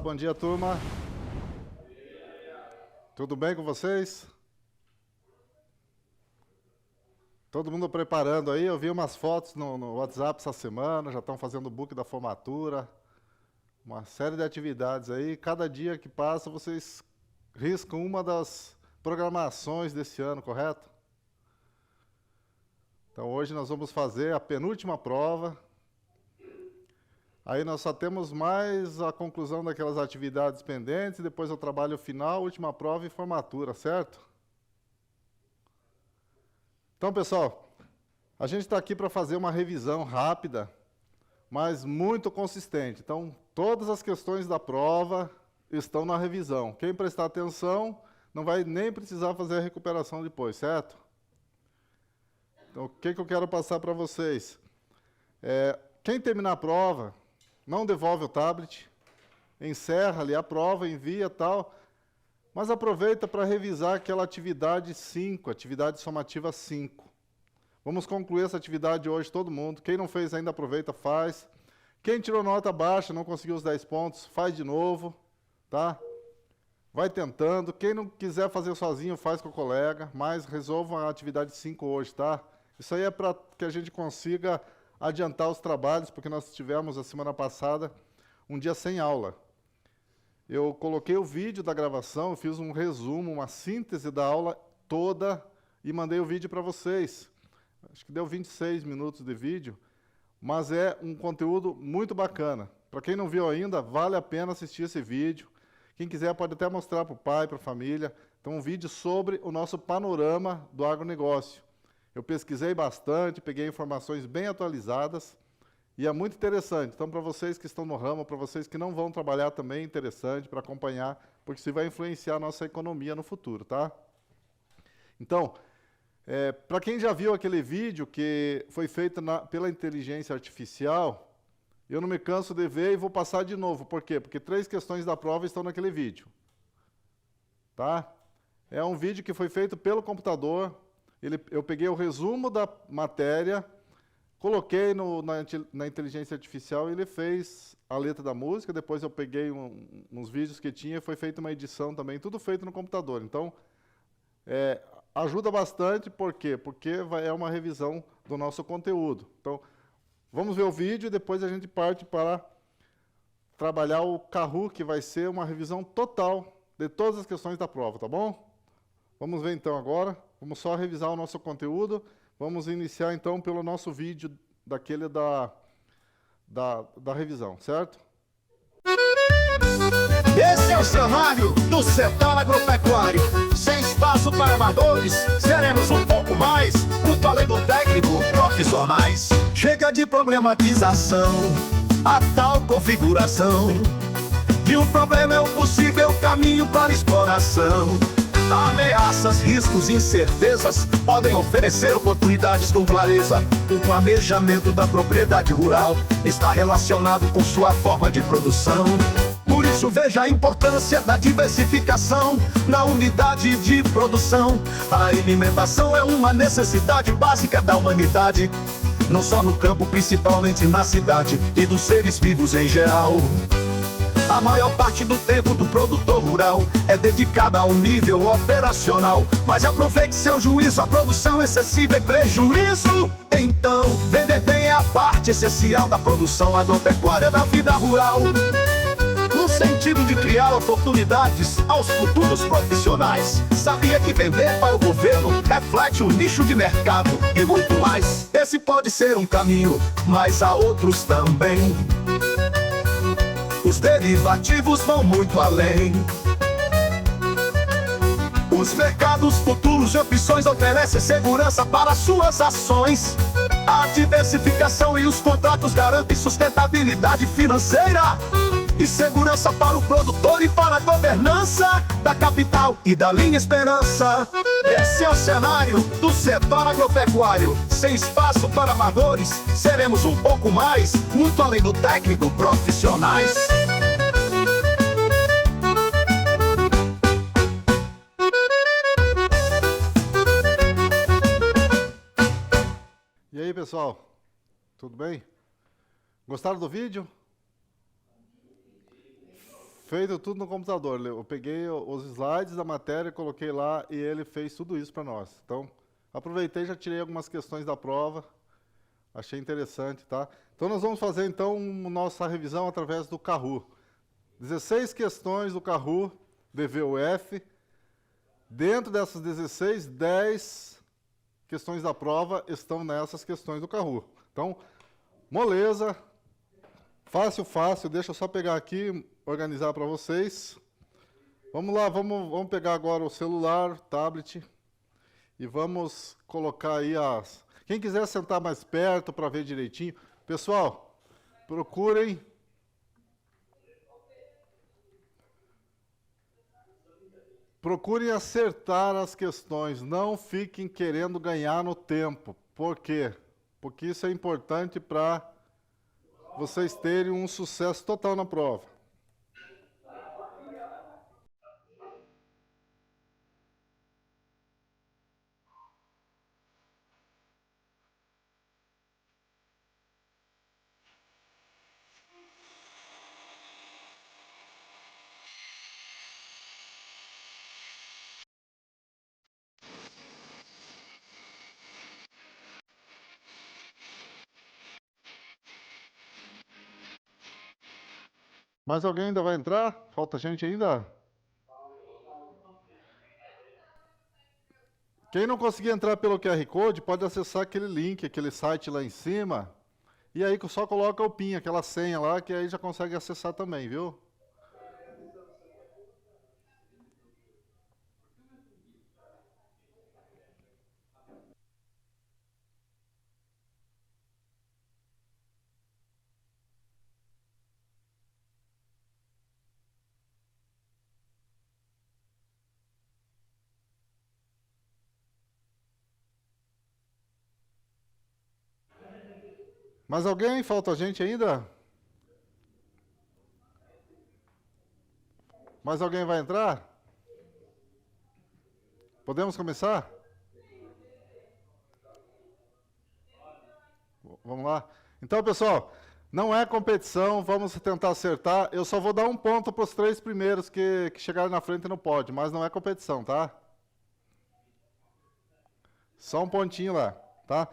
bom dia, turma. Tudo bem com vocês? Todo mundo preparando aí? Eu vi umas fotos no WhatsApp essa semana, já estão fazendo o book da formatura, uma série de atividades aí. Cada dia que passa, vocês riscam uma das programações desse ano, correto? Então, hoje nós vamos fazer a penúltima prova. Aí nós só temos mais a conclusão daquelas atividades pendentes, depois o trabalho final, última prova e formatura, certo? Então, pessoal, a gente está aqui para fazer uma revisão rápida, mas muito consistente. Então, todas as questões da prova estão na revisão. Quem prestar atenção não vai nem precisar fazer a recuperação depois, certo? Então, o que eu quero passar para vocês? Quem terminar a prova, não devolve o tablet, encerra ali a prova, envia tal, mas aproveita para revisar aquela atividade 5, atividade somativa 5. Vamos concluir essa atividade hoje, todo mundo. Quem não fez ainda, aproveita, faz. Quem tirou nota baixa, não conseguiu os 10 pontos, faz de novo, tá? Vai tentando. Quem não quiser fazer sozinho, faz com o colega, mas resolvam a atividade 5 hoje, tá? Isso aí é para que a gente consiga adiantar os trabalhos, porque nós tivemos, a semana passada, um dia sem aula. Eu coloquei o vídeo da gravação, eu fiz um resumo, uma síntese da aula toda e mandei o vídeo para vocês. Acho que deu 26 minutos de vídeo, mas é um conteúdo muito bacana. Para quem não viu ainda, vale a pena assistir esse vídeo. Quem quiser pode até mostrar para o pai, para a família. Então, um vídeo sobre o nosso panorama do agronegócio. Eu pesquisei bastante, peguei informações bem atualizadas e é muito interessante. Então, para vocês que estão no ramo, para vocês que não vão trabalhar também é interessante para acompanhar, porque isso vai influenciar a nossa economia no futuro, tá? Então, para quem já viu aquele vídeo que foi feito pela inteligência artificial, eu não me canso de ver e vou passar de novo. Por quê? Porque 3 questões da prova estão naquele vídeo. Tá? É um vídeo que foi feito pelo computador. Eu peguei o resumo da matéria, coloquei na inteligência artificial e ele fez a letra da música. Depois eu peguei uns vídeos que tinha e foi feita uma edição também, tudo feito no computador. Então, ajuda bastante, por quê? Porque é uma revisão do nosso conteúdo. Então, vamos ver o vídeo e depois a gente parte para trabalhar o Kahoot, que vai ser uma revisão total de todas as questões da prova, tá bom? Vamos ver então agora. Vamos só revisar o nosso conteúdo. Vamos iniciar então pelo nosso vídeo daquele da revisão, certo? Esse é o cenário do setor agropecuário. Sem espaço para amadores, seremos um pouco mais, muito além do técnico, profissionais. Chega de problematização, a tal configuração. E o problema é o possível caminho para exploração. Ameaças, riscos e incertezas podem oferecer oportunidades com clareza. O planejamento da propriedade rural está relacionado com sua forma de produção. Por isso veja a importância da diversificação na unidade de produção. A alimentação é uma necessidade básica da humanidade, não só no campo, principalmente na cidade e dos seres vivos em geral. A maior parte do tempo do produtor rural é dedicada ao nível operacional. Mas aproveite seu juízo, a produção excessiva é prejuízo. Então, vender bem é a parte essencial da produção agropecuária da vida rural, no sentido de criar oportunidades aos futuros profissionais. Sabia que vender para o governo reflete o nicho de mercado e muito mais? Esse pode ser um caminho, mas há outros também. Os derivativos vão muito além. Os mercados futuros de opções oferecem segurança para suas ações. A diversificação e os contratos garantem sustentabilidade financeira e segurança para o produtor e para a governança da capital e da linha Esperança. Esse é o cenário do setor agropecuário. Sem espaço para amadores, seremos um pouco mais, muito além do técnico, profissionais. E aí, pessoal? Tudo bem? Gostaram do vídeo? feito tudo no computador. Eu peguei os slides da matéria, coloquei lá e ele fez tudo isso para nós. Então, aproveitei e já tirei algumas questões da prova. Achei interessante, tá? Então, nós vamos fazer, então, nossa revisão através do Kahoot. 16 questões do Kahoot, DVUF. Dentro dessas 16, 10 questões da prova estão nessas questões do Kahoot. Então, moleza, fácil, fácil. Deixa eu só pegar aqui, organizar para vocês. Vamos lá, vamos pegar agora o celular, tablet, e vamos colocar aí as... Quem quiser sentar mais perto para ver direitinho. Pessoal, procurem... Procurem acertar as questões, não fiquem querendo ganhar no tempo. Por quê? Porque isso é importante para vocês terem um sucesso total na prova. Mas alguém ainda vai entrar? Falta gente ainda? Quem não conseguir entrar pelo QR Code, pode acessar aquele link, aquele site lá em cima, e aí só coloca o PIN, aquela senha lá, que aí já consegue acessar também, viu? Mais alguém? Falta gente ainda? Mais alguém vai entrar? Podemos começar? Vamos lá? Então, pessoal, não é competição, vamos tentar acertar. Eu só vou dar um ponto para os 3 primeiros que chegarem na frente no pódio, mas não é competição, tá? Só um pontinho lá, tá?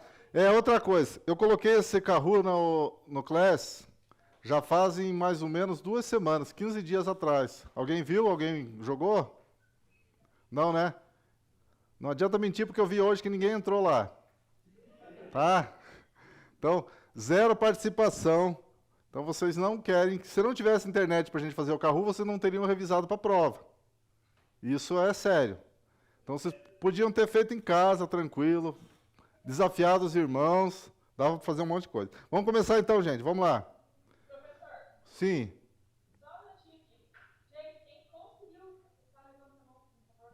Outra coisa, eu coloquei esse Kahoot no Class já fazem mais ou menos 2 semanas, 15 dias atrás. Alguém viu? Alguém jogou? Não, né? Não adianta mentir porque eu vi hoje que ninguém entrou lá. Tá? Então, 0 participação. Então, vocês não querem... Se não tivesse internet para a gente fazer o Kahoot, vocês não teriam revisado para a prova. Isso é sério. Então, vocês podiam ter feito em casa, tranquilo, desafiado os irmãos, dava para fazer um monte de coisa. Vamos começar então, gente. Vamos lá. Professor, Sim. só um minutinho aqui. Gente, quem conseguiu... Tá levantando a mão, por favor.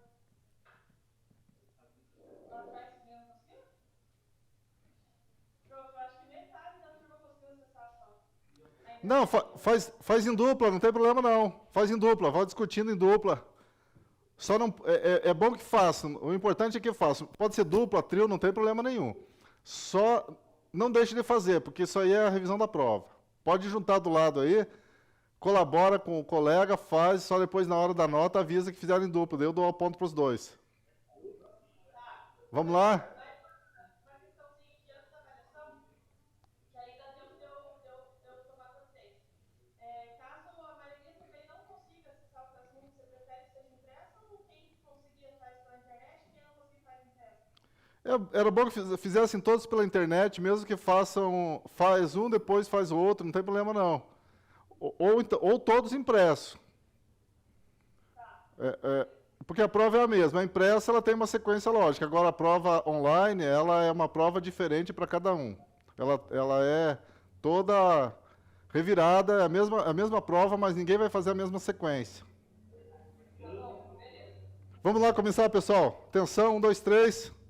Lá atrás, ninguém não conseguiu? Pronto, eu acho que metade da turma conseguiu acessar só. Não, faz em dupla, não tem problema não. Faz em dupla, vai discutindo em dupla. Só não, é bom que faça, o importante é que faça. Pode ser dupla, trio, não tem problema nenhum. Só não deixe de fazer, porque isso aí é a revisão da prova. Pode juntar do lado aí, colabora com o colega, faz, só depois na hora da nota avisa que fizeram em dupla, daí eu dou o ponto para os 2. Vamos lá? Uma questãozinha aqui antes da avaliação, que aí dá tempo de eu tomar para vocês. Caso a maioria também não consiga acessar o Classroom, você prefere que seja impresso ou quem conseguir faz pela internet e quem não conseguir faz impresso? Era bom que fizessem todos pela internet, mesmo que faz um, depois faz o outro, não tem problema não. Ou todos impressos. Porque a prova é a mesma. A impressa ela tem uma sequência lógica. Agora, a prova online, ela é uma prova diferente para cada um. Ela é toda revirada, é a mesma prova, mas ninguém vai fazer a mesma sequência. Vamos lá começar, pessoal. Atenção, 1, 2, 3.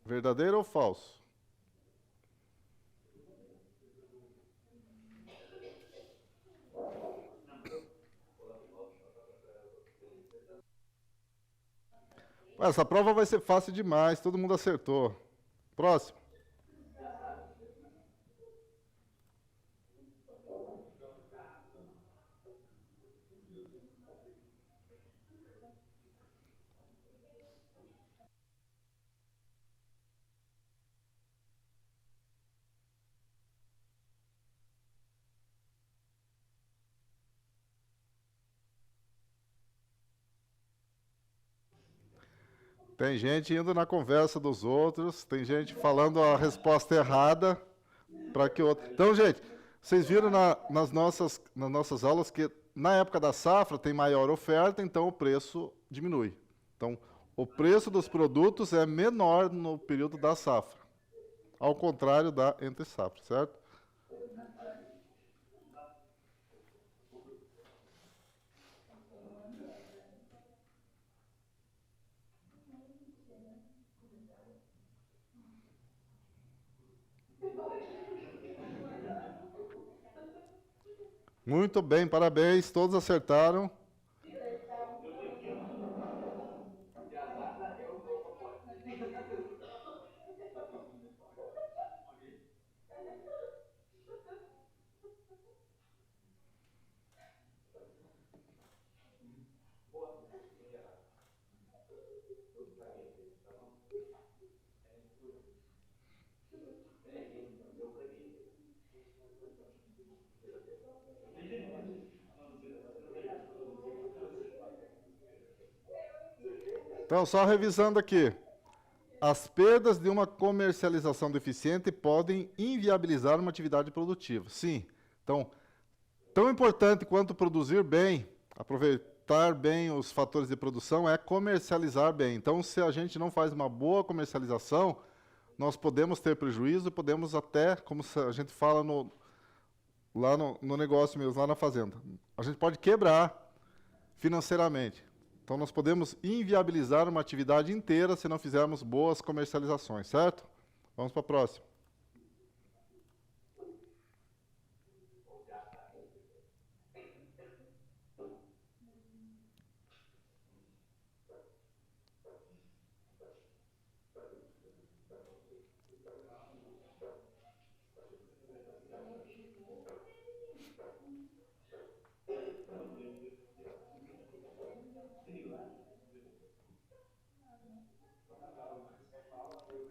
Verdadeiro ou falso? Essa prova vai ser fácil demais, todo mundo acertou. Próximo. Tem gente indo na conversa dos outros, tem gente falando a resposta errada para que outro. Então, gente, vocês viram nas nossas aulas que na época da safra tem maior oferta, então o preço diminui. Então, o preço dos produtos é menor no período da safra, ao contrário da entre safra, certo? Muito bem, parabéns, todos acertaram. Então, só revisando aqui. As perdas de uma comercialização deficiente podem inviabilizar uma atividade produtiva. Sim. Então, tão importante quanto produzir bem, aproveitar bem os fatores de produção, é comercializar bem. Então, se a gente não faz uma boa comercialização, nós podemos ter prejuízo, podemos até, como a gente fala lá no negócio mesmo, lá na fazenda, a gente pode quebrar financeiramente. Então, nós podemos inviabilizar uma atividade inteira se não fizermos boas comercializações, certo? Vamos para a próxima.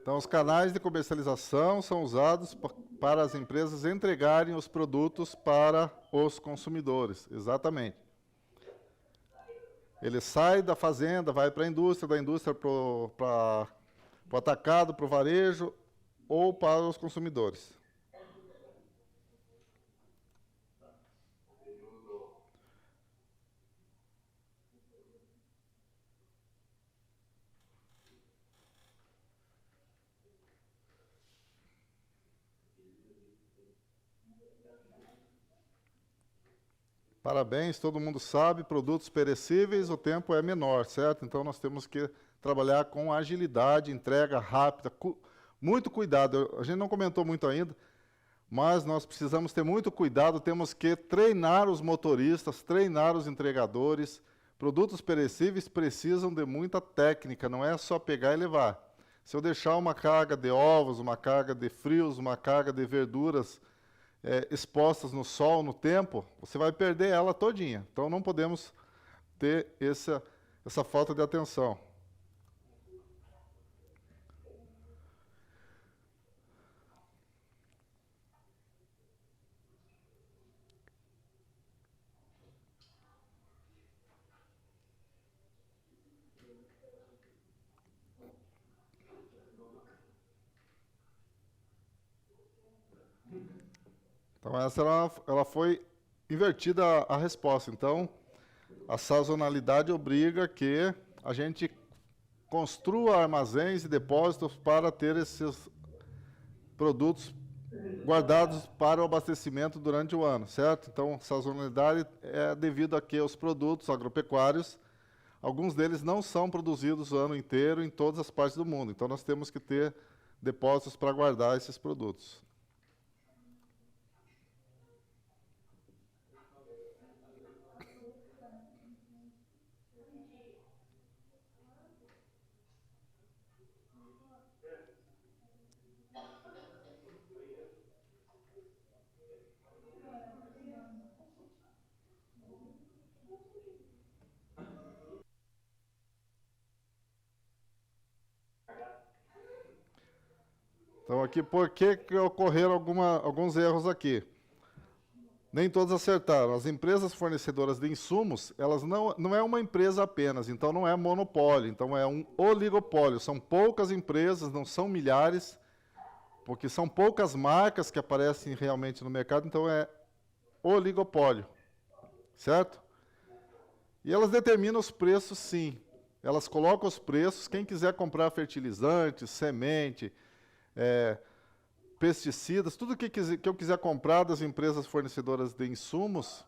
Então, os canais de comercialização são usados para as empresas entregarem os produtos para os consumidores. Exatamente. Ele sai da fazenda, vai para a indústria, da indústria para o atacado, para o varejo ou para os consumidores. Parabéns, todo mundo sabe, produtos perecíveis, o tempo é menor, certo? Então, nós temos que trabalhar com agilidade, entrega rápida, muito cuidado. A gente não comentou muito ainda, mas nós precisamos ter muito cuidado, temos que treinar os motoristas, treinar os entregadores. Produtos perecíveis precisam de muita técnica, não é só pegar e levar. Se eu deixar uma carga de ovos, uma carga de frios, uma carga de verduras expostas no sol, no tempo, você vai perder ela todinha. Então não podemos ter essa falta de atenção. Então essa ela foi invertida a resposta. Então, a sazonalidade obriga que a gente construa armazéns e depósitos para ter esses produtos guardados para o abastecimento durante o ano, certo? Então, sazonalidade é devido a que os produtos agropecuários, alguns deles não são produzidos o ano inteiro em todas as partes do mundo. Então, nós temos que ter depósitos para guardar esses produtos. Então, aqui, por que ocorreram alguns erros aqui? Nem todos acertaram. As empresas fornecedoras de insumos, elas não é uma empresa apenas, então não é monopólio, então é um oligopólio. São poucas empresas, não são milhares, porque são poucas marcas que aparecem realmente no mercado, então é oligopólio, certo? E elas determinam os preços, sim. Elas colocam os preços, quem quiser comprar fertilizante, semente, pesticidas, tudo que eu quiser comprar das empresas fornecedoras de insumos,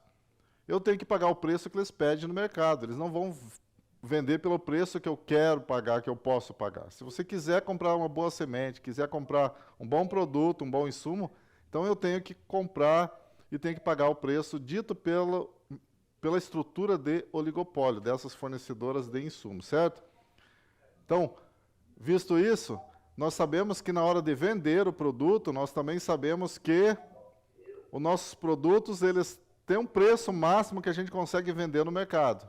eu tenho que pagar o preço que eles pedem no mercado. Eles não vão vender pelo preço que eu quero pagar, que eu posso pagar. Se você quiser comprar uma boa semente, quiser comprar um bom produto, um bom insumo, então eu tenho que comprar e tenho que pagar o preço dito pela estrutura de oligopólio, dessas fornecedoras de insumos, certo? Então, visto isso, nós sabemos que na hora de vender o produto, nós também sabemos que os nossos produtos, eles têm um preço máximo que a gente consegue vender no mercado.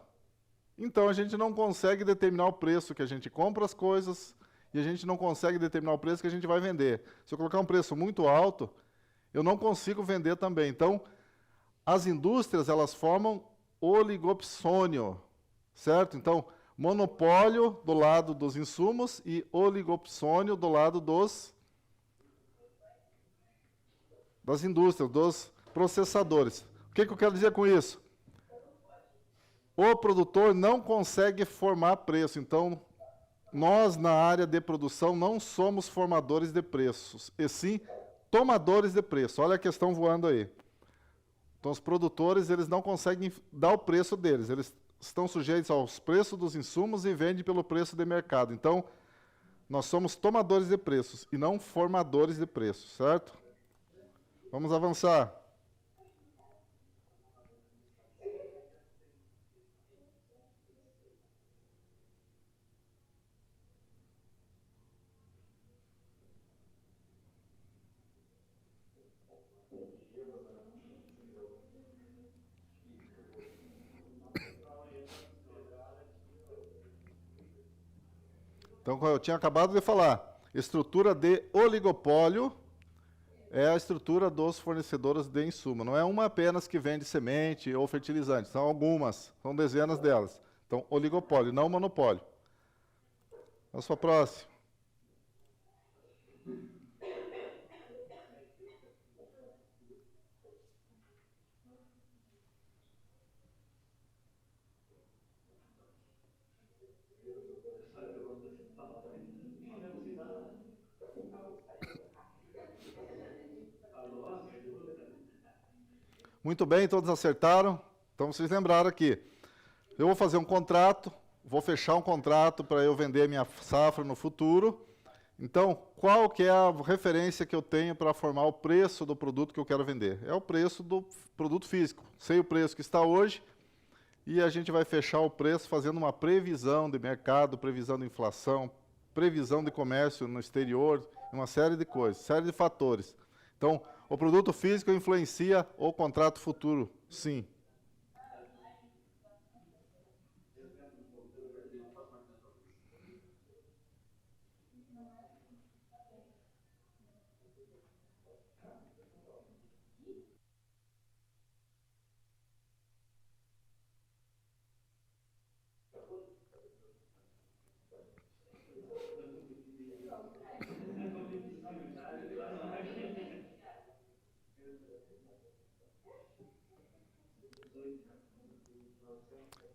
Então, a gente não consegue determinar o preço que a gente compra as coisas e a gente não consegue determinar o preço que a gente vai vender. Se eu colocar um preço muito alto, eu não consigo vender também. Então, as indústrias, elas formam oligopsônio, certo? Então, monopólio do lado dos insumos e oligopsônio do lado das indústrias, dos processadores. O que eu quero dizer com isso? O produtor não consegue formar preço. Então, nós, na área de produção, não somos formadores de preços, e sim tomadores de preço. Olha a questão voando aí. Então, os produtores, eles não conseguem dar o preço deles. Eles estão sujeitos aos preços dos insumos e vendem pelo preço de mercado. Então, nós somos tomadores de preços e não formadores de preços, certo? Vamos avançar. Então, como eu tinha acabado de falar, estrutura de oligopólio é a estrutura dos fornecedores de insumo. Não é uma apenas que vende semente ou fertilizante, são algumas, são dezenas delas. Então, oligopólio, não monopólio. Vamos para a próxima. Muito bem, todos acertaram. Então, vocês lembraram aqui. Eu vou fazer um contrato, vou fechar um contrato para eu vender minha safra no futuro. Então, qual que é a referência que eu tenho para formar o preço do produto que eu quero vender? É o preço do produto físico. Sei o preço que está hoje e a gente vai fechar o preço fazendo uma previsão de mercado, previsão de inflação, previsão de comércio no exterior, uma série de coisas, série de fatores. Então, o produto físico influencia o contrato futuro, sim.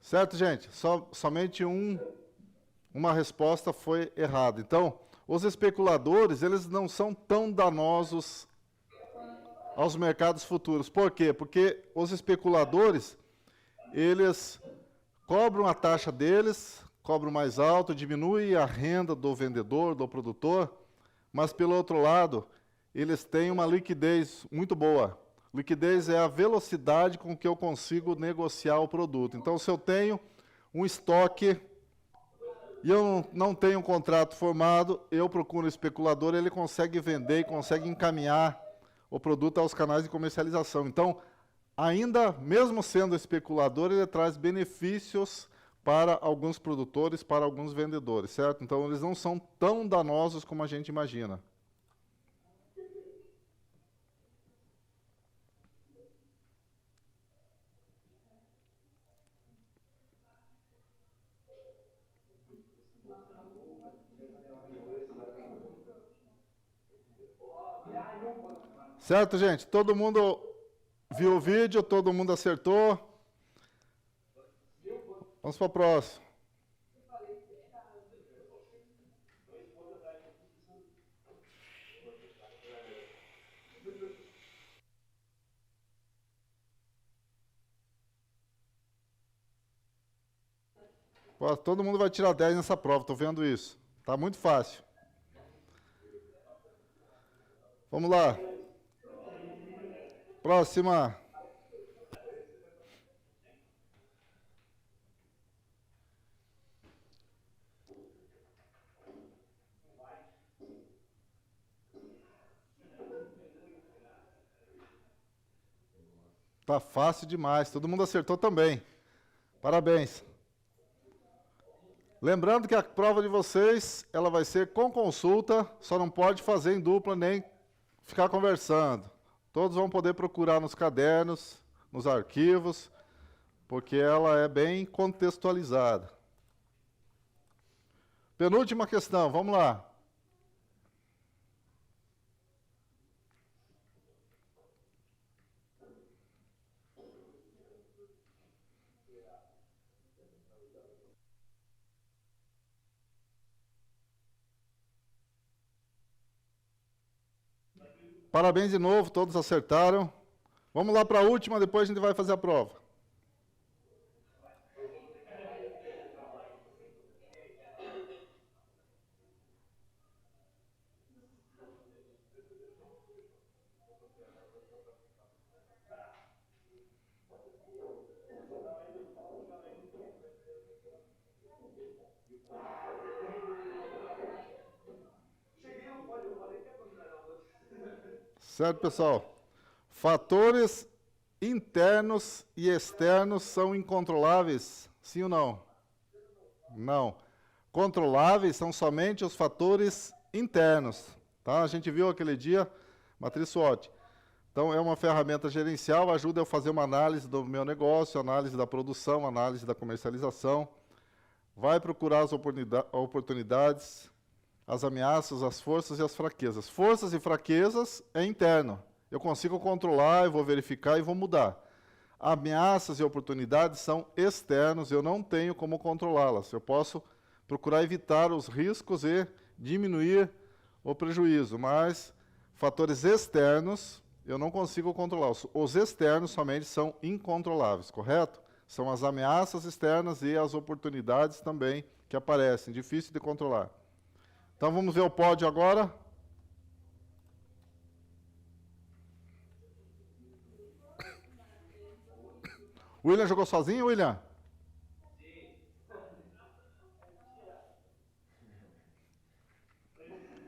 Certo, gente? Somente uma resposta foi errada. Então, os especuladores, eles não são tão danosos aos mercados futuros. Por quê? Porque os especuladores, eles cobram a taxa deles, cobram mais alto, diminui a renda do vendedor, do produtor, mas, pelo outro lado, eles têm uma liquidez muito boa. Liquidez é a velocidade com que eu consigo negociar o produto. Então, se eu tenho um estoque e eu não tenho um contrato formado, eu procuro um especulador, ele consegue vender e consegue encaminhar o produto aos canais de comercialização. Então, ainda, mesmo sendo especulador, ele traz benefícios para alguns produtores, para alguns vendedores, certo? Então, eles não são tão danosos como a gente imagina. Certo, gente? Todo mundo viu o vídeo, todo mundo acertou. Vamos para o próximo. Pô, todo mundo vai tirar 10 nessa prova, estou vendo isso. Tá muito fácil. Vamos lá. Próxima. Tá fácil demais. Todo mundo acertou também. Parabéns. Lembrando que a prova de vocês, ela vai ser com consulta, só não pode fazer em dupla nem ficar conversando. Todos vão poder procurar nos cadernos, nos arquivos, porque ela é bem contextualizada. Penúltima questão, vamos lá. Parabéns de novo, todos acertaram. Vamos lá para a última, depois a gente vai fazer a prova. Certo, pessoal? Fatores internos e externos são incontroláveis? Sim ou não? Não. Controláveis são somente os fatores internos. Tá? A gente viu aquele dia, matriz SWOT. Então, é uma ferramenta gerencial, ajuda eu a fazer uma análise do meu negócio, análise da produção, análise da comercialização. Vai procurar as oportunidades, as ameaças, as forças e as fraquezas. Forças e fraquezas é interno. Eu consigo controlar, eu vou verificar e vou mudar. Ameaças e oportunidades são externos, eu não tenho como controlá-las. Eu posso procurar evitar os riscos e diminuir o prejuízo, mas fatores externos eu não consigo controlar. Os externos somente são incontroláveis, correto? São as ameaças externas e as oportunidades também que aparecem, difícil de controlar. Então vamos ver o pódio agora. William jogou sozinho, William?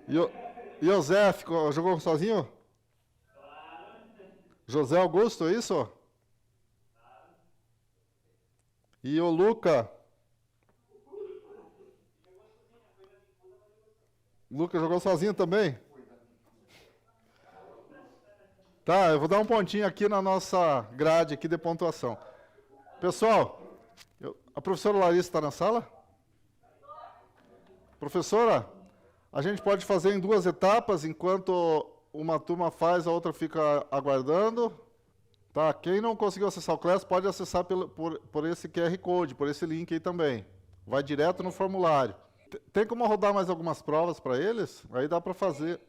E o Zé jogou sozinho? José Augusto, é isso? E o Luca? Luca jogou sozinho também? Tá, eu vou dar um pontinho aqui na nossa grade aqui de pontuação. Pessoal, a professora Larissa está na sala? Professora, a gente pode fazer em 2 etapas, enquanto uma turma faz, a outra fica aguardando. Tá? Quem não conseguiu acessar o Class pode acessar por esse QR Code, por esse link aí também. Vai direto no formulário. Tem como rodar mais algumas provas para eles? Aí dá para fazer.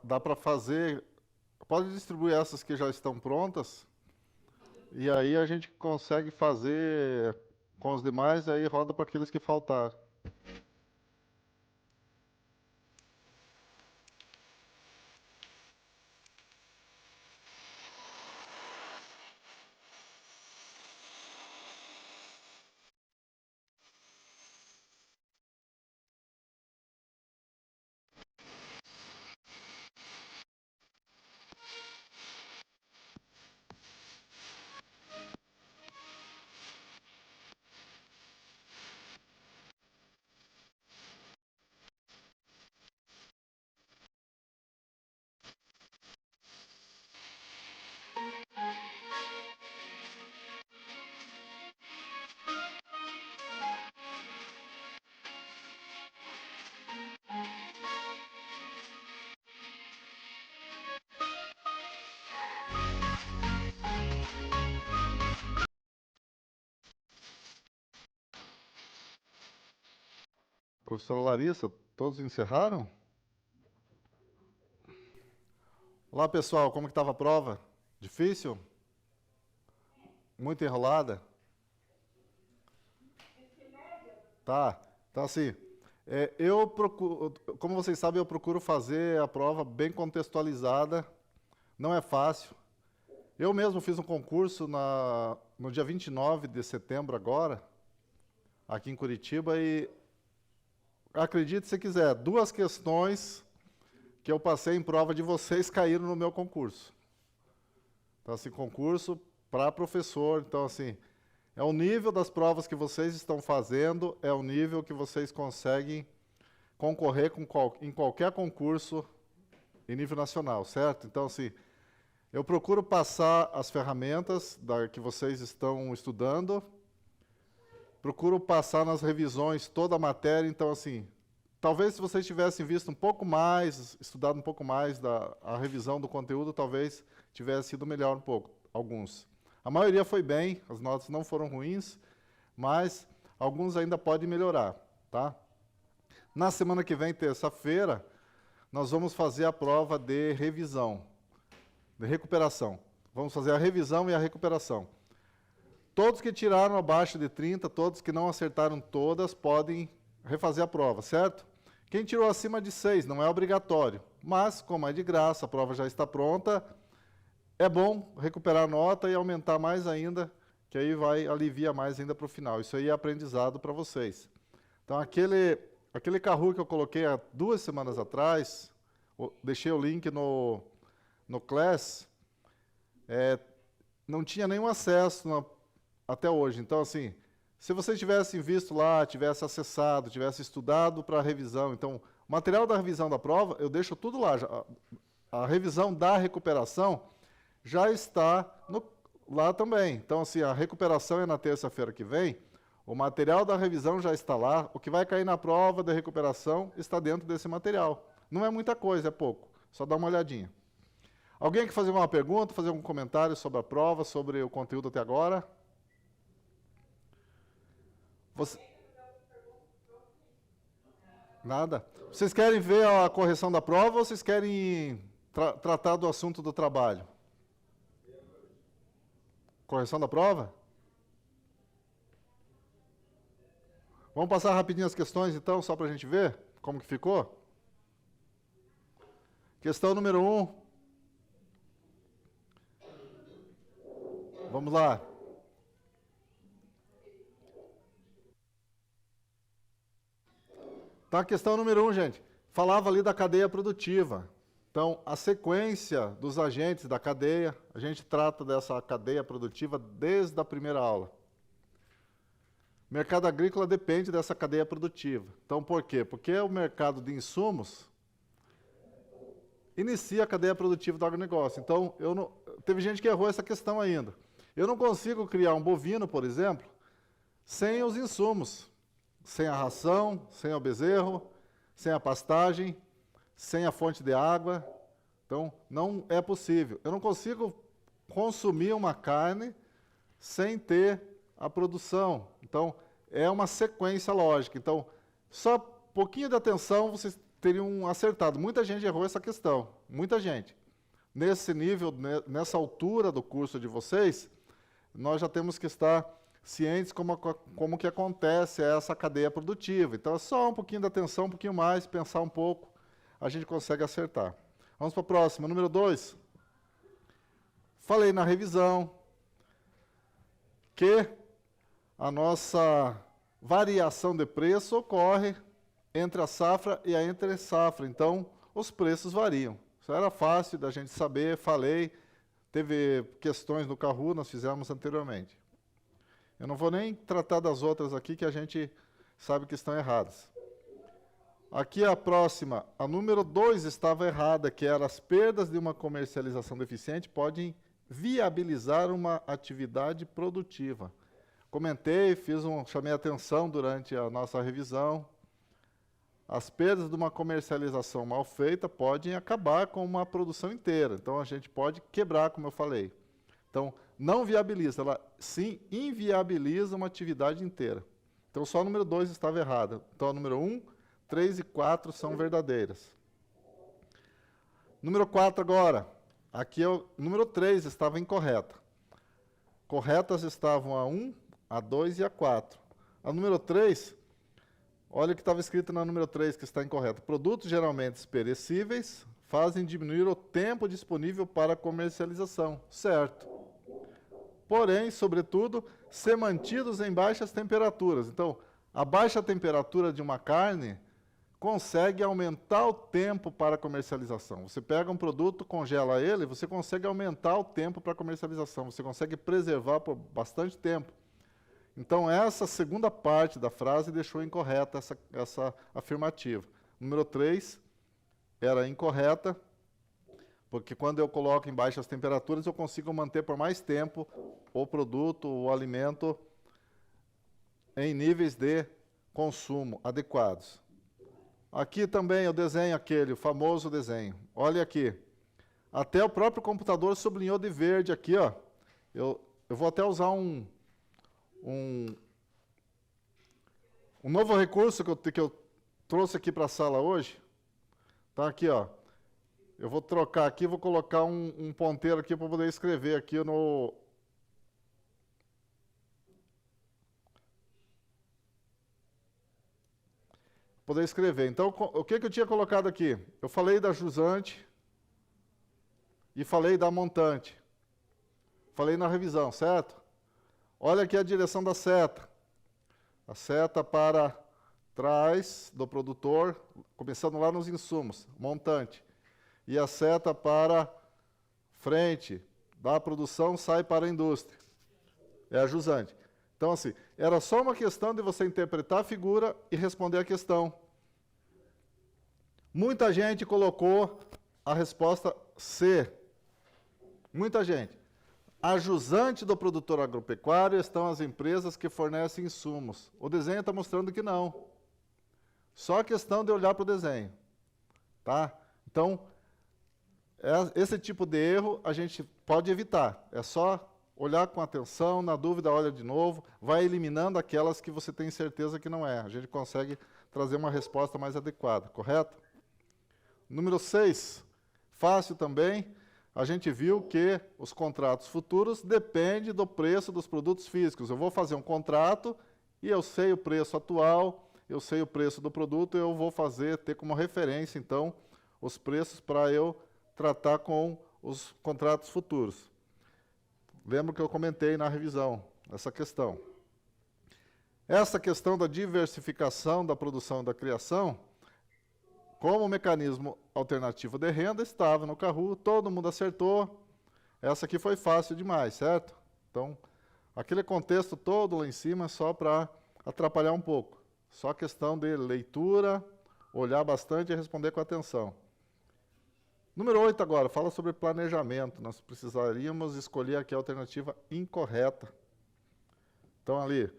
Dá para fazer. Pode distribuir essas que já estão prontas. E aí a gente consegue fazer com os demais, aí roda para aqueles que faltaram. Professora Larissa, todos encerraram? Olá, pessoal, como que estava a prova? Difícil? Muito enrolada? Tá. Então, assim, eu procuro, como vocês sabem, eu procuro fazer a prova bem contextualizada. Não é fácil. Eu mesmo fiz um concurso no dia 29 de setembro agora, aqui em Curitiba, e acredite se quiser, 2 questões que eu passei em prova de vocês caíram no meu concurso. Então, assim, concurso para professor. Então, assim, é o nível das provas que vocês estão fazendo, é o nível que vocês conseguem concorrer em qualquer concurso em nível nacional, certo? Então, assim, eu procuro passar as ferramentas que vocês estão estudando, procuro passar nas revisões toda a matéria. Então, assim, talvez se vocês tivessem visto um pouco mais, estudado um pouco mais a revisão do conteúdo, talvez tivesse sido melhor um pouco, alguns. A maioria foi bem, as notas não foram ruins, mas alguns ainda podem melhorar, tá? Na semana que vem, terça-feira, nós vamos fazer a prova de revisão, de recuperação. Vamos fazer a revisão e a recuperação. Todos que tiraram abaixo de 30, todos que não acertaram todas, podem refazer a prova, certo? Quem tirou acima de 6 não é obrigatório, mas, como é de graça, a prova já está pronta, é bom recuperar a nota e aumentar mais ainda, que aí vai aliviar mais ainda para o final. Isso aí é aprendizado para vocês. Então, aquele Kahoot que eu coloquei há 2 semanas atrás, deixei o link no Class, não tinha nenhum acesso até hoje. Então, assim, se vocês tivessem visto lá, tivessem acessado, tivessem estudado para a revisão, então, o material da revisão da prova, eu deixo tudo lá. A revisão da recuperação já está lá também. Então, assim, a recuperação é na terça-feira que vem, o material da revisão já está lá, o que vai cair na prova da recuperação está dentro desse material. Não é muita coisa, é pouco. Só dá uma olhadinha. Alguém quer fazer uma pergunta, fazer algum comentário sobre a prova, sobre o conteúdo até agora? Nada? Vocês querem ver a correção da prova ou vocês querem tratar do assunto do trabalho? Correção da prova? Vamos passar rapidinho as questões, então, só para a gente ver como que ficou? Questão número 1. Vamos lá. Então, a questão número 1, gente, falava ali da cadeia produtiva. Então, a sequência dos agentes da cadeia, a gente trata dessa cadeia produtiva desde a primeira aula. O mercado agrícola depende dessa cadeia produtiva. Então, por quê? Porque o mercado de insumos inicia a cadeia produtiva do agronegócio. Então, teve gente que errou essa questão ainda. Eu não consigo criar um bovino, por exemplo, sem os insumos, sem a ração, sem o bezerro, sem a pastagem, sem a fonte de água. Então, não é possível. Eu não consigo consumir uma carne sem ter a produção. Então, é uma sequência lógica. Então, só um pouquinho de atenção vocês teriam acertado. Muita gente errou essa questão. Muita gente. Nesse nível, nessa altura do curso de vocês, nós já temos que estar cientes como que acontece essa cadeia produtiva. Então, é só um pouquinho de atenção, um pouquinho mais, pensar um pouco, a gente consegue acertar. Vamos para a próxima, número 2. Falei na revisão que a nossa variação de preço ocorre entre a safra e a entre safra. Então, os preços variam. Isso era fácil da gente saber, falei. Teve questões no Kahoot, nós fizemos anteriormente. Eu não vou nem tratar das outras aqui, que a gente sabe que estão erradas. Aqui a próxima, a número 2 estava errada, que era as perdas de uma comercialização deficiente podem viabilizar uma atividade produtiva. Comentei, chamei atenção durante a nossa revisão. As perdas de uma comercialização mal feita podem acabar com uma produção inteira. Então, a gente pode quebrar, como eu falei. Então, não viabiliza, ela sim inviabiliza uma atividade inteira. Então, só o número 2 estava errado. Então, o número 1 3 e 4 são verdadeiras. Número 4 agora. Aqui é o número 3 estava incorreta. Corretas estavam a 1, a 2 e a 4. A número 3, olha o que estava escrito na número 3 que está incorreta. Produtos geralmente perecíveis fazem diminuir o tempo disponível para comercialização. Certo. Porém, sobretudo, ser mantidos em baixas temperaturas. Então, a baixa temperatura de uma carne consegue aumentar o tempo para comercialização. Você pega um produto, congela ele, você consegue aumentar o tempo para comercialização. Você consegue preservar por bastante tempo. Então, essa segunda parte da frase deixou incorreta essa afirmativa. Número 3 era incorreta, porque quando eu coloco em baixas temperaturas, eu consigo manter por mais tempo o produto, o alimento, em níveis de consumo adequados. Aqui também o desenho aquele, o famoso desenho. Olha aqui. Até o próprio computador sublinhou de verde aqui, ó. Eu vou até usar um novo recurso que eu trouxe aqui para a sala hoje. Tá aqui, ó. Eu vou trocar aqui, vou colocar um ponteiro aqui para poder escrever aqui no... Poder escrever. Então, o que eu tinha colocado aqui? Eu falei da jusante e falei da montante. Falei na revisão, certo? Olha aqui a direção da seta. A seta para trás do produtor, começando lá nos insumos, montante. E a seta para frente da produção sai para a indústria. É a jusante. Então, assim, era só uma questão de você interpretar a figura e responder a questão. Muita gente colocou a resposta C. Muita gente. A jusante do produtor agropecuário estão as empresas que fornecem insumos. O desenho está mostrando que não. Só a questão de olhar para o desenho. Tá? Então, esse tipo de erro a gente pode evitar. É só olhar com atenção, na dúvida olha de novo, vai eliminando aquelas que você tem certeza que não é. A gente consegue trazer uma resposta mais adequada, correto? Número 6, fácil também, a gente viu que os contratos futuros dependem do preço dos produtos físicos. Eu vou fazer um contrato e eu sei o preço atual, eu sei o preço do produto, eu vou ter como referência, então, os preços para eu tratar com os contratos futuros. Lembro que eu comentei na revisão essa questão. Essa questão da diversificação da produção e da criação, como mecanismo alternativo de renda, estava no Kahoot, todo mundo acertou. Essa aqui foi fácil demais, certo? Então, aquele contexto todo lá em cima é só para atrapalhar um pouco. Só questão de leitura, olhar bastante e responder com atenção. Número 8 agora, fala sobre planejamento. Nós precisaríamos escolher aqui a alternativa incorreta. Então, ali,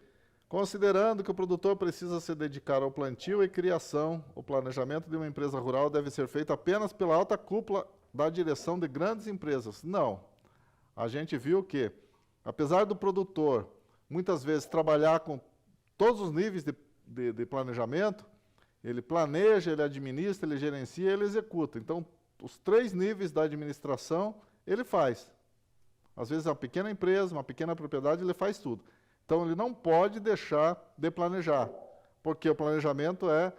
considerando que o produtor precisa se dedicar ao plantio e criação, o planejamento de uma empresa rural deve ser feito apenas pela alta cúpula da direção de grandes empresas. Não. A gente viu que, apesar do produtor, muitas vezes, trabalhar com todos os níveis de planejamento, ele planeja, ele administra, ele gerencia, ele executa. Então, os 3 níveis da administração, ele faz. Às vezes, é uma pequena empresa, uma pequena propriedade, ele faz tudo. Então, ele não pode deixar de planejar, porque o planejamento é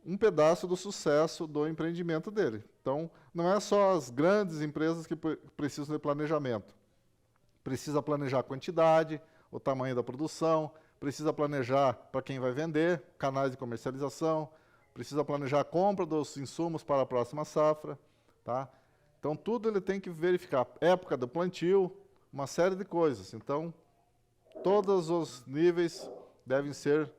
um pedaço do sucesso do empreendimento dele. Então, não é só as grandes empresas que precisam de planejamento. Precisa planejar a quantidade, o tamanho da produção, precisa planejar para quem vai vender, canais de comercialização, precisa planejar a compra dos insumos para a próxima safra. Tá? Então, tudo ele tem que verificar. Época do plantio, uma série de coisas. Então, todos os níveis devem ser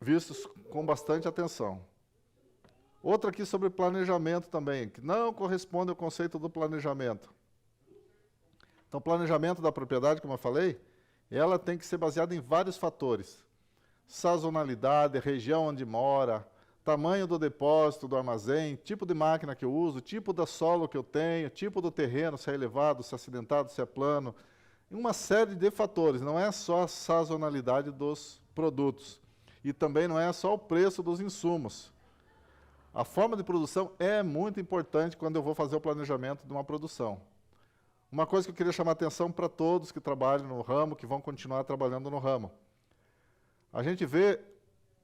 vistos com bastante atenção. Outra aqui sobre planejamento também, que não corresponde ao conceito do planejamento. Então, o planejamento da propriedade, como eu falei, ela tem que ser baseada em vários fatores. Sazonalidade, região onde mora, tamanho do depósito, do armazém, tipo de máquina que eu uso, tipo da solo que eu tenho, tipo do terreno, se é elevado, se é acidentado, se é plano. Uma série de fatores, não é só a sazonalidade dos produtos. E também não é só o preço dos insumos. A forma de produção é muito importante quando eu vou fazer o planejamento de uma produção. Uma coisa que eu queria chamar a atenção para todos que trabalham no ramo, que vão continuar trabalhando no ramo. A gente vê,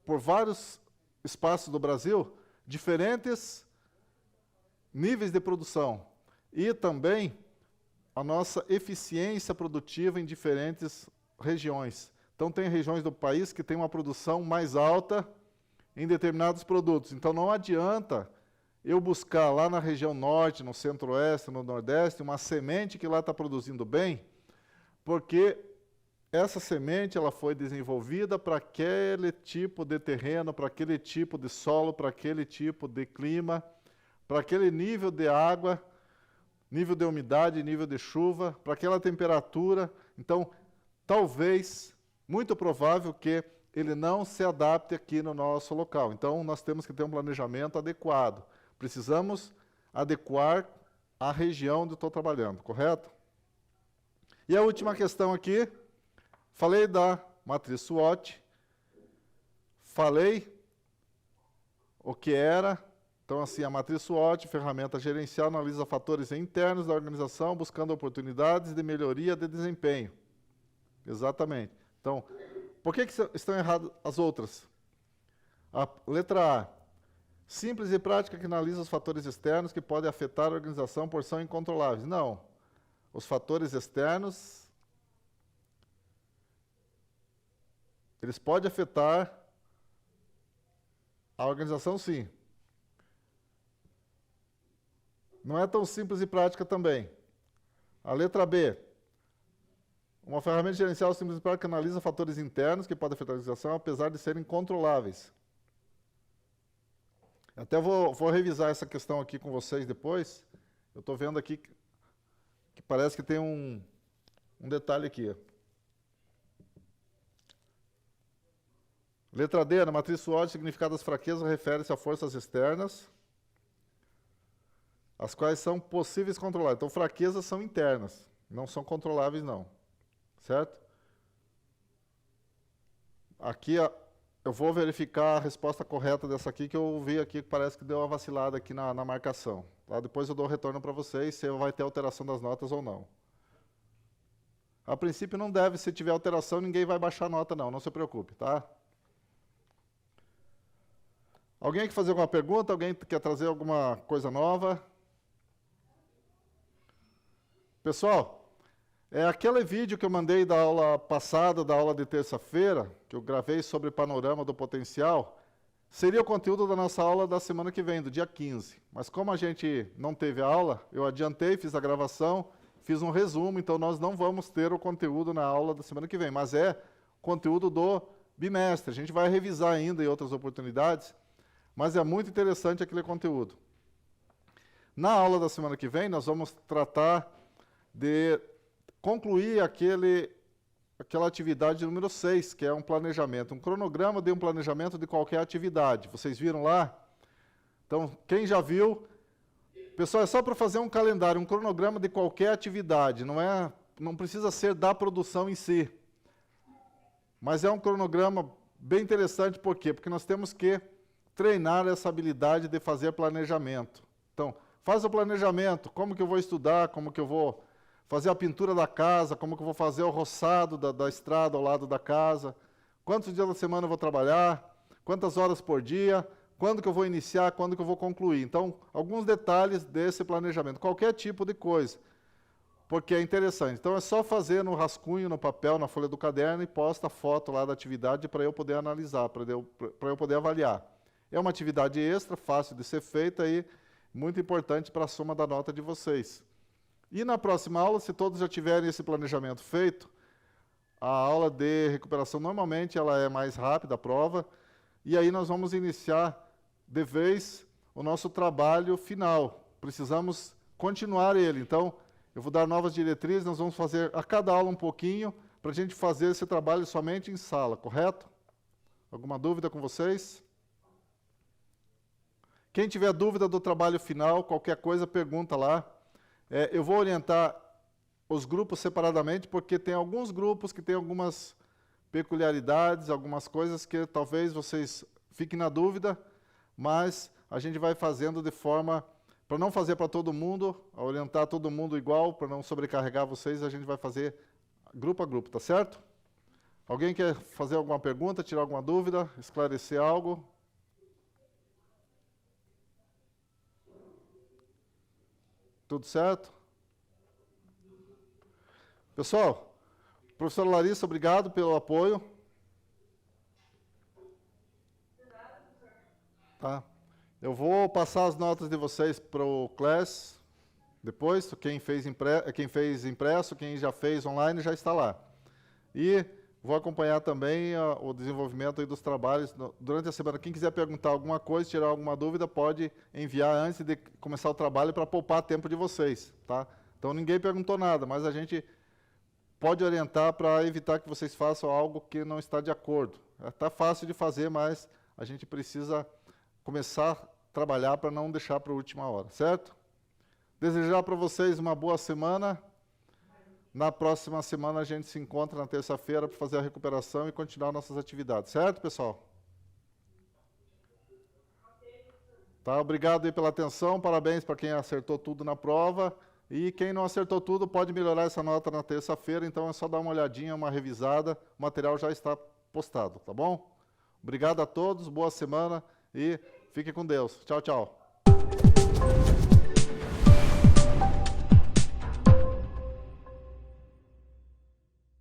por vários espaços do Brasil, diferentes níveis de produção. E também a nossa eficiência produtiva em diferentes regiões. Então, tem regiões do país que têm uma produção mais alta em determinados produtos. Então, não adianta eu buscar lá na região norte, no centro-oeste, no nordeste, uma semente que lá está produzindo bem, porque essa semente ela foi desenvolvida para aquele tipo de terreno, para aquele tipo de solo, para aquele tipo de clima, para aquele nível de água, nível de umidade, nível de chuva, para aquela temperatura. Então, talvez, muito provável que ele não se adapte aqui no nosso local. Então, nós temos que ter um planejamento adequado. Precisamos adequar a região onde estou trabalhando, correto? E a última questão aqui, falei da matriz SWOT, falei o que era. Então, assim, a matriz SWOT, ferramenta gerencial, analisa fatores internos da organização, buscando oportunidades de melhoria de desempenho. Exatamente. Então, por que estão erradas as outras? A letra A. Simples e prática que analisa os fatores externos que podem afetar a organização por serem incontroláveis. Não. Os fatores externos, eles podem afetar a organização, sim. Não é tão simples e prática também. A letra B. Uma ferramenta gerencial simples e prática que analisa fatores internos que podem afetar a organização, apesar de serem controláveis. Até vou revisar essa questão aqui com vocês depois. Eu estou vendo aqui que parece que tem um detalhe aqui. Letra D, na matriz SWOT, significado das fraquezas refere-se a forças externas, as quais são possíveis controlar. Então, fraquezas são internas, não são controláveis, não. Certo? Aqui, eu vou verificar a resposta correta dessa aqui, que eu vi aqui que parece que deu uma vacilada aqui na marcação. Tá? Depois eu dou o retorno para vocês, se vai ter alteração das notas ou não. A princípio não deve, se tiver alteração, ninguém vai baixar a nota não se preocupe, tá? Alguém quer fazer alguma pergunta? Alguém quer trazer alguma coisa nova? Pessoal, aquele vídeo que eu mandei da aula passada, da aula de terça-feira, que eu gravei sobre panorama do potencial, seria o conteúdo da nossa aula da semana que vem, do dia 15. Mas como a gente não teve aula, eu adiantei, fiz a gravação, fiz um resumo, então nós não vamos ter o conteúdo na aula da semana que vem, mas é conteúdo do bimestre. A gente vai revisar ainda em outras oportunidades, mas é muito interessante aquele conteúdo. Na aula da semana que vem, nós vamos tratar de concluir aquela atividade número 6, que é um planejamento, um cronograma de um planejamento de qualquer atividade. Vocês viram lá? Então, quem já viu, pessoal, é só para fazer um calendário, um cronograma de qualquer atividade, não precisa ser da produção em si. Mas é um cronograma bem interessante, por quê? Porque nós temos que treinar essa habilidade de fazer planejamento. Então, faz o planejamento, como que eu vou estudar, como que eu vou fazer a pintura da casa, como que eu vou fazer o roçado da estrada ao lado da casa, quantos dias da semana eu vou trabalhar, quantas horas por dia, quando que eu vou iniciar, quando que eu vou concluir. Então, alguns detalhes desse planejamento, qualquer tipo de coisa, porque é interessante. Então, é só fazer no rascunho, no papel, na folha do caderno e posta a foto lá da atividade para eu poder analisar, para eu poder avaliar. É uma atividade extra, fácil de ser feita e muito importante para a soma da nota de vocês. E na próxima aula, se todos já tiverem esse planejamento feito, a aula de recuperação normalmente ela é mais rápida, a prova, e aí nós vamos iniciar de vez o nosso trabalho final. Precisamos continuar ele. Então, eu vou dar novas diretrizes, nós vamos fazer a cada aula um pouquinho, para a gente fazer esse trabalho somente em sala, correto? Alguma dúvida com vocês? Quem tiver dúvida do trabalho final, qualquer coisa, pergunta lá. Eu vou orientar os grupos separadamente, porque tem alguns grupos que têm algumas peculiaridades, algumas coisas que talvez vocês fiquem na dúvida, mas a gente vai fazendo de forma, para não fazer para todo mundo, orientar todo mundo igual, para não sobrecarregar vocês, a gente vai fazer grupo a grupo, tá certo? Alguém quer fazer alguma pergunta, tirar alguma dúvida, esclarecer algo? Tudo certo? Pessoal, professor Larissa, obrigado pelo apoio. Tá. Eu vou passar as notas de vocês para o Class, depois, quem fez impresso, quem já fez online já está lá. E vou acompanhar também o desenvolvimento aí dos trabalhos durante a semana. Quem quiser perguntar alguma coisa, tirar alguma dúvida, pode enviar antes de começar o trabalho para poupar tempo de vocês. Tá? Então, ninguém perguntou nada, mas a gente pode orientar para evitar que vocês façam algo que não está de acordo. Está fácil de fazer, mas a gente precisa começar a trabalhar para não deixar para a última hora, certo? Desejar para vocês uma boa semana. Na próxima semana a gente se encontra na terça-feira para fazer a recuperação e continuar nossas atividades, certo, pessoal? Tá, obrigado aí pela atenção, parabéns para quem acertou tudo na prova. E quem não acertou tudo pode melhorar essa nota na terça-feira, então é só dar uma olhadinha, uma revisada, o material já está postado, tá bom? Obrigado a todos, boa semana e fiquem com Deus. Tchau, tchau.